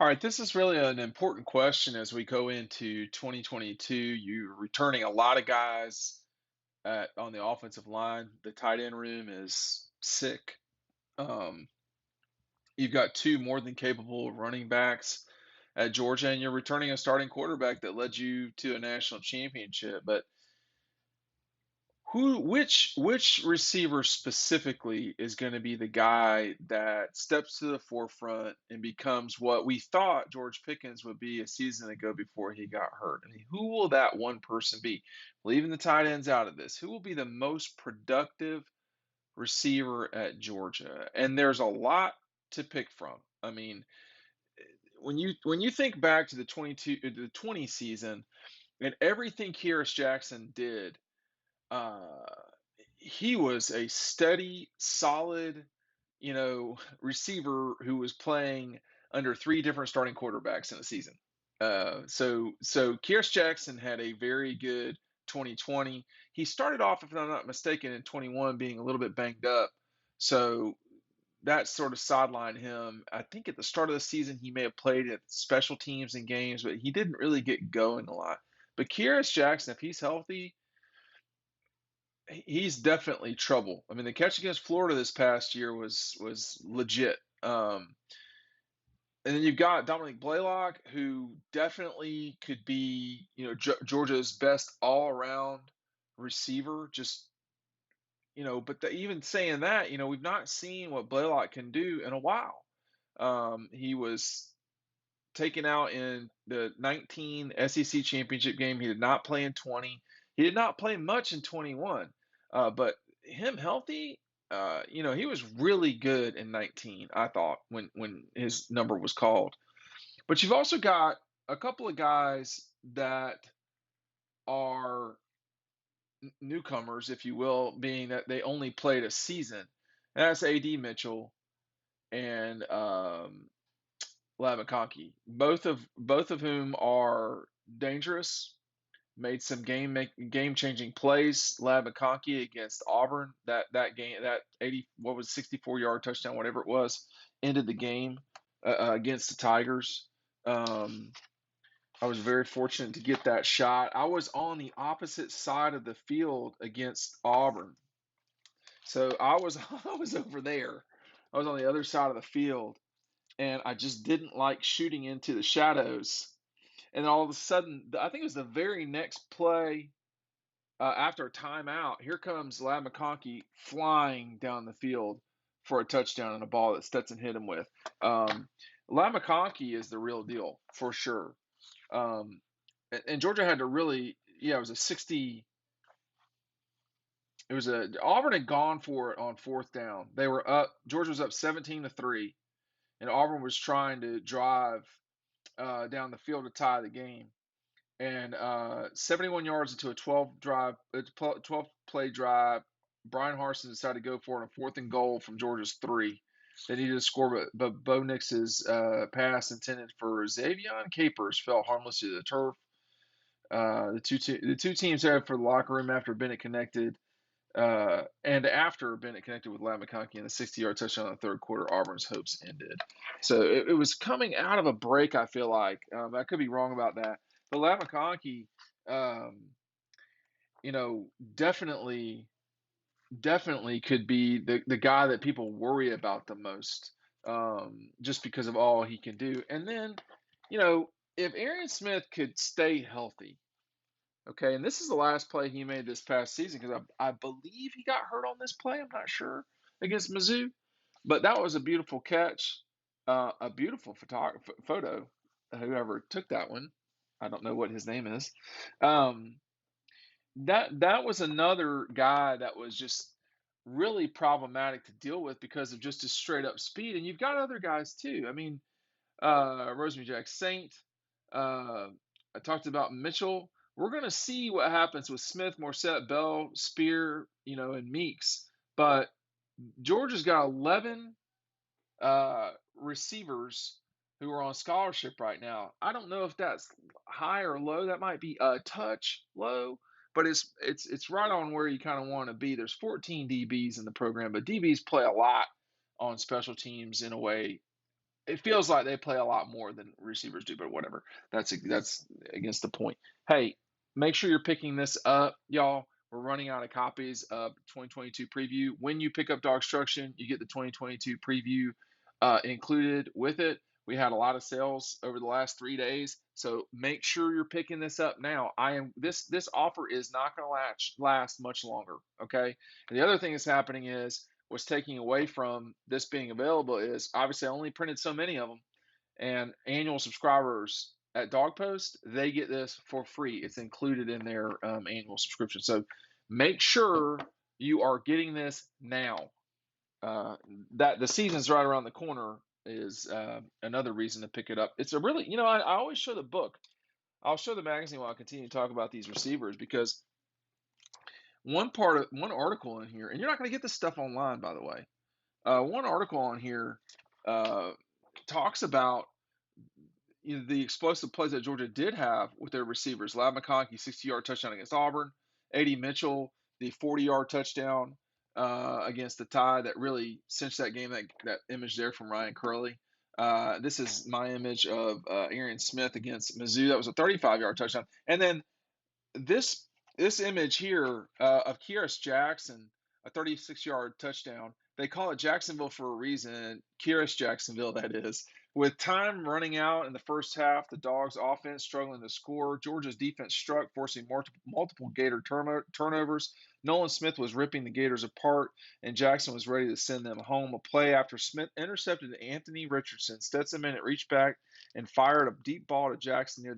All right, this is really an important question as we go into 2022. You're returning a lot of guys on the offensive line. The tight end room is sick. Um, you've got two more than capable running backs at Georgia, and you're returning a starting quarterback that led you to a national championship. But which receiver specifically is going to be the guy that steps to the forefront and becomes what we thought George Pickens would be a season ago before he got hurt? I mean, who will that one person be? Leaving the tight ends out of this, who will be the most productive receiver at Georgia? And there's a lot to pick from. I mean, when you think back to the 20 season and everything Kyrus Jackson did, uh, he was a steady, solid, receiver who was playing under three different starting quarterbacks in a season. So Kyrus Jackson had a very good 2020. He started off, if I'm not mistaken, in 21 being a little bit banged up. So that sort of sidelined him. I think at the start of the season he may have played at special teams and games, but he didn't really get going a lot. But Kyrus Jackson, if he's healthy, he's definitely trouble. I mean, the catch against Florida this past year was legit. And then you've got Dominic Blaylock, who definitely could be, Georgia's best all-around receiver. Just, but even saying that, we've not seen what Blaylock can do in a while. He was taken out in the 19 SEC championship game. He did not play in 20. He did not play much in 21. But him healthy, he was really good in 19, I thought, when his number was called. But you've also got a couple of guys that are newcomers, if you will, being that they only played a season. And that's A.D. Mitchell and Ladd McConkey, both of whom are dangerous. Made some game changing plays. Ladd McConkey against Auburn, that game, that 64-yard touchdown, whatever it was, ended the game against the Tigers. I was very fortunate to get that shot. I was on the opposite side of the field against Auburn, so I was over there. I was on the other side of the field, and I just didn't like shooting into the shadows. And all of a sudden, I think it was the very next play after a timeout. Here comes Ladd McConkey flying down the field for a touchdown and a ball that Stetson hit him with. Ladd McConkey is the real deal for sure. And Georgia had to really, yeah, it was a 60. Auburn had gone for it on fourth down. They were up. Georgia was up 17-3, and Auburn was trying to drive down the field to tie the game. And 71 yards into a 12 play drive, Brian Harsin decided to go for it on fourth and goal from Georgia's 3. They needed to score, but Bo Nix's pass intended for Xavier Capers fell harmless to the turf. The two teams headed for the locker room after Bennett connected. And after Bennett connected with Ladd McConkey in the 60-yard touchdown in the third quarter, Auburn's hopes ended. So it was coming out of a break, I feel like. I could be wrong about that. But Ladd McConkey, um, definitely, definitely could be the guy that people worry about the most, just because of all he can do. And then, if Arian Smith could stay healthy, okay, and this is the last play he made this past season because I believe he got hurt on this play. I'm not sure against Mizzou, but that was a beautiful catch, a beautiful photo. Whoever took that one, I don't know what his name is. Um, that was another guy that was just really problematic to deal with because of just his straight up speed. And you've got other guys too. I mean, Rosemary Jack Saint. I talked about Mitchell. We're going to see what happens with Smith, Morset, Bell, Spear, and Meeks. But Georgia's got 11 receivers who are on scholarship right now. I don't know if that's high or low. That might be a touch low, but it's right on where you kind of want to be. There's 14 DBs in the program, but DBs play a lot on special teams in a way. it feels like they play a lot more than receivers do, but whatever. That's against the point. Hey, make sure you're picking this up, y'all. We're running out of copies of 2022 preview. When you pick up DAWGSTRUCTION, you get the 2022 preview included with it. We had a lot of sales over the last 3 days, so make sure you're picking this up now. This offer is not going to last much longer. Okay. And the other thing that's happening is what's taking away from this being available is obviously I only printed so many of them, and annual subscribers at DogPost, they get this for free. It's included in their annual subscription. So make sure you are getting this now. That the season's right around the corner is another reason to pick it up. It's a really, I always show the book. I'll show the magazine while I continue to talk about these receivers because one article in here, and you're not going to get this stuff online, by the way. One article on here uh, talks about the explosive plays that Georgia did have with their receivers. Ladd McConkey, 60-yard touchdown against Auburn. A.D. Mitchell, the 40-yard touchdown against the Tide that really cinched that game. That image there from Ryan Curley. This is my image of Arian Smith against Mizzou. That was a 35-yard touchdown. And then this image here of Kyrus Jackson, a 36-yard touchdown. They call it Jacksonville for a reason. Kyrus Jacksonville, that is. With time running out in the first half, the Dogs' offense struggling to score. Georgia's defense struck, forcing multiple Gator turnovers. Nolan Smith was ripping the Gators apart, and Jackson was ready to send them home. A play after Smith intercepted Anthony Richardson. Stetson Bennett reached back and fired a deep ball to Jackson near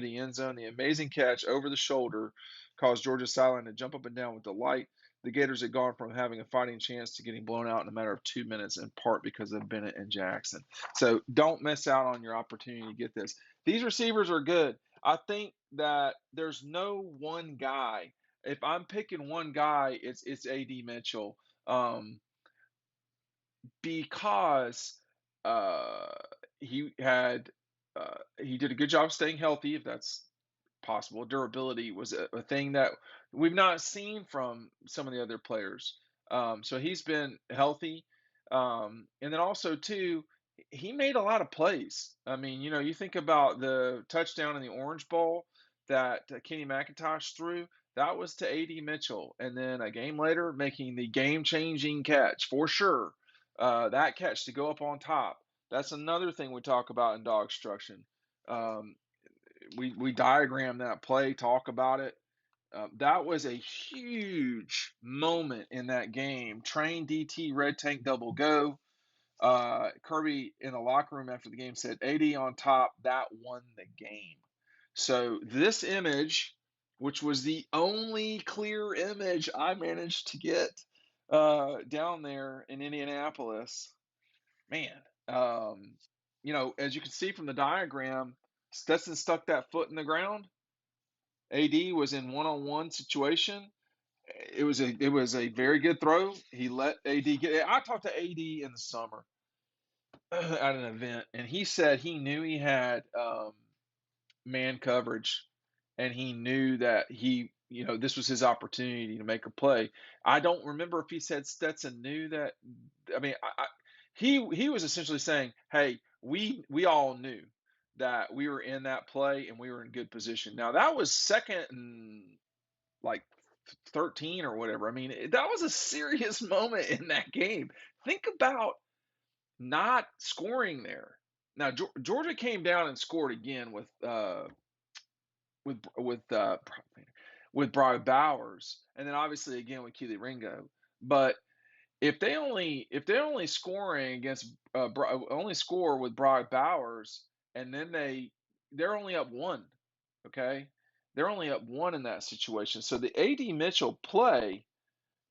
the end zone. The amazing catch over the shoulder caused Georgia sideline to jump up and down with delight. The Gators had gone from having a fighting chance to getting blown out in a matter of 2 minutes, in part because of Bennett and Jackson. So don't miss out on your opportunity to get this. These receivers are good. I think that there's no one guy. If I'm picking one guy, it's A.D. Mitchell, because uh, he did a good job staying healthy, if that's possible. Durability was a thing that we've not seen from some of the other players. So he's been healthy. And then also, too, he made a lot of plays. I mean, you think about the touchdown in the Orange Bowl that Kenny McIntosh threw. That was to A.D. Mitchell. And then a game later, making the game changing catch for sure. That catch to go up on top. That's another thing we talk about in DAWGSTRUCTION. Um, we diagram that play, talk about it. That was a huge moment in that game. Train DT, red tank, double go. Kirby in the locker room after the game said, 80 on top, that won the game. So this image, which was the only clear image I managed to get down there in Indianapolis, man, as you can see from the diagram, Stetson stuck that foot in the ground. AD was in one-on-one situation. It was a very good throw. He let AD get it. I talked to AD in the summer at an event, and he said he knew he had man coverage, and he knew that this was his opportunity to make a play. I don't remember if he said Stetson knew that. I mean, he was essentially saying, "Hey, we all knew that we were in that play and we were in good position." Now that was second and like 13 or whatever. I mean, that was a serious moment in that game. Think about not scoring there. Now Georgia came down and scored again with with uh, with Brock Bowers, and then obviously again with Keely Ringo. But if they only scoring against only score with Brock Bowers, and then they're only up one, okay, they're only up one in that situation. So the A.D. Mitchell play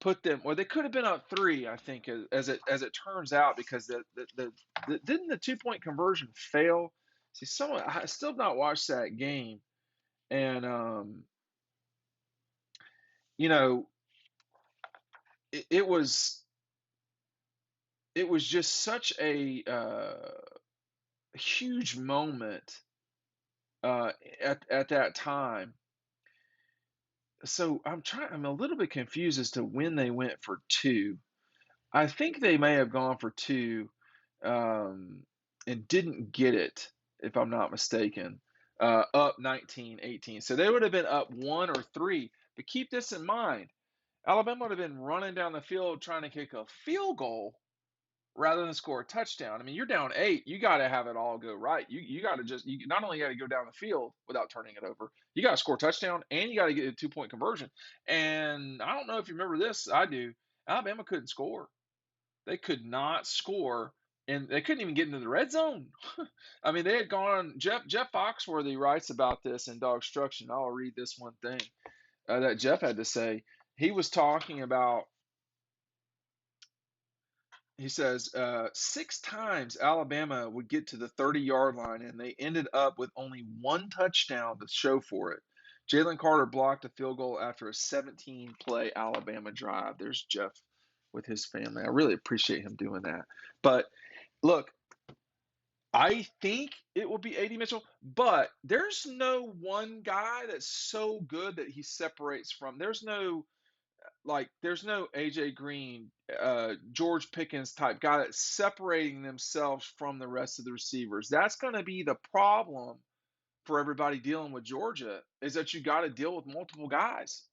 put them, or they could have been up three, I think, as it turns out, because didn't the 2 point conversion fail? See, someone I still have not watched that game, and you know, it was just such a huge moment at that time. So I'm a little bit confused as to when they went for two. I think they may have gone for two. Um, and didn't get it, if I'm not mistaken, up 19-18. So they would have been up 1 or 3. But keep this in mind: Alabama would have been running down the field trying to kick a field goal rather than score a touchdown. I mean, you're down 8. You got to have it all go right. You got to you not only got to go down the field without turning it over, you got to score a touchdown and you got to get a 2-point conversion. And I don't know if you remember this. I do. Alabama couldn't score. They could not score, and they couldn't even get into the red zone. I mean, they had gone. Jeff Foxworthy writes about this in DAWGSTRUCTION. I'll read this one thing that Jeff had to say. He was talking about, he says, 6 times Alabama would get to the 30-yard line, and they ended up with only 1 touchdown to show for it. Jalen Carter blocked a field goal after a 17-play Alabama drive. There's Jeff with his family. I really appreciate him doing that. But look, I think it will be A.D. Mitchell, but there's no one guy that's so good that he separates from. There's no AJ Green, George Pickens type guy that's separating themselves from the rest of the receivers. That's going to be the problem for everybody dealing with Georgia, is that you got to deal with multiple guys.